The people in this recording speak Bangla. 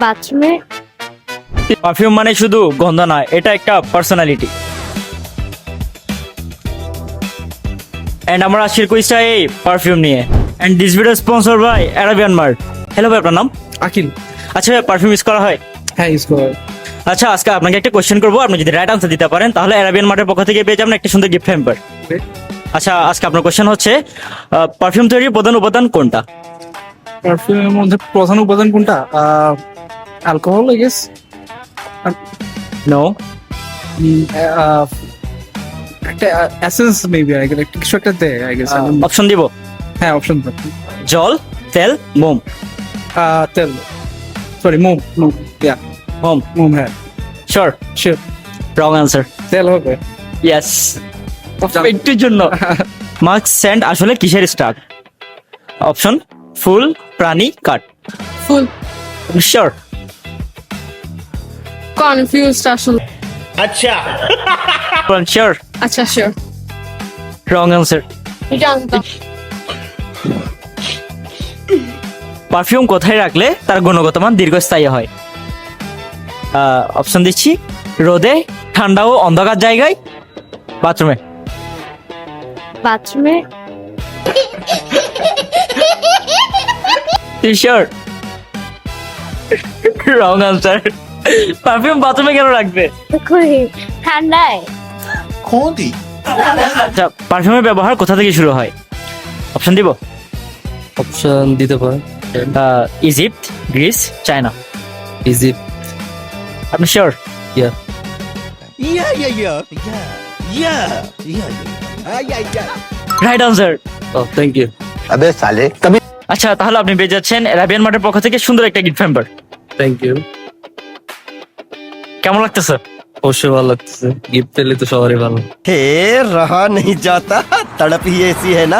বাথরুমে পারফিউম মানে শুধু গন্ধ নয়, এটা একটা পার্সোনালিটি। এন্ড আমরা আজকের কুইজটা এই পারফিউম নিয়ে। And this video sponsor by Arabian Mart. Hello ভাই, আপনার নাম? আকিল। আচ্ছা ভাই, পারফিউম ইউজ করা হয়? হ্যাঁ, ইউজ করা হয়। আচ্ছা, আজকে আপনাকে একটা কোশ্চেন করবো, আপনি যদি রাইট আনসার দিতে পারেন তাহলে অ্যারাবিয়ান মার্টের পক্ষ থেকে পেয়ে যাবেন একটা সুন্দর গিফট হ্যাম্পার। আচ্ছা, আজকে আপনার কোশ্চেন হচ্ছে পারফিউম তৈরির প্রধান উপাদান কোনটা? পারফিউমের মধ্যে প্রধান উপাদান কোনটা? Alcohol, I guess. নো। একটা এসেন্স মেবি, আই গেস কিছু একটা দেয়, আই গেস। অপশন দিব? হ্যাঁ, অপশন দাও। জল, তেল, মোম। তেল, সরি, মোম। মোম, ইয়া, মোম। মোম। হ্যাঁ, শিওর? শিওর। Wrong answer. তেল হবে। ইয়েস, একটুর জন্য। মাস্ক সেন্ট আসলে কিসের স্টার্ট? অপশন ফুল, প্রাণী, কাঠ। ফুল। শিওর? কনফিউজড আসলে। শিওর? আচ্ছা, শিওর। Wrong answer. জানতাম। পারফিউম কোথায় রাখলে তার গুণগত মান দীর্ঘস্থায়ী হয়? অপশন দিচ্ছি, রোদে, ঠান্ডা ও অন্ধকার জায়গায়, বাথরুমে। বাথরুমে শিওর? Wrong answer. পারফিউম বাথরুমে কেন রাখবে? কই ঠান্ডায়। আচ্ছা, পারফিউমের ব্যবহার কোথা থেকে শুরু হয়? অপশন দিব? অপশন দিতে পারেন। Egypt, Greece, China. ইজিপ্ট। আপনি শিওর? ইয়া। Right answer. ও, থ্যাংক ইউ। अबे साले कभी আচ্ছা, তাহলে আপনি পেয়ে যাচ্ছেন অ্যারাবিয়ান মার্টের পক্ষ থেকে সুন্দর একটা গিফট হ্যাম্পার। Thank you. কেমন লাগতেছে? অবশ্যই ভালো লাগতেছে, গিফট পেলে তো সবারই ভালো। हे रहा नहीं जाता तड़प ही ऐसी है ना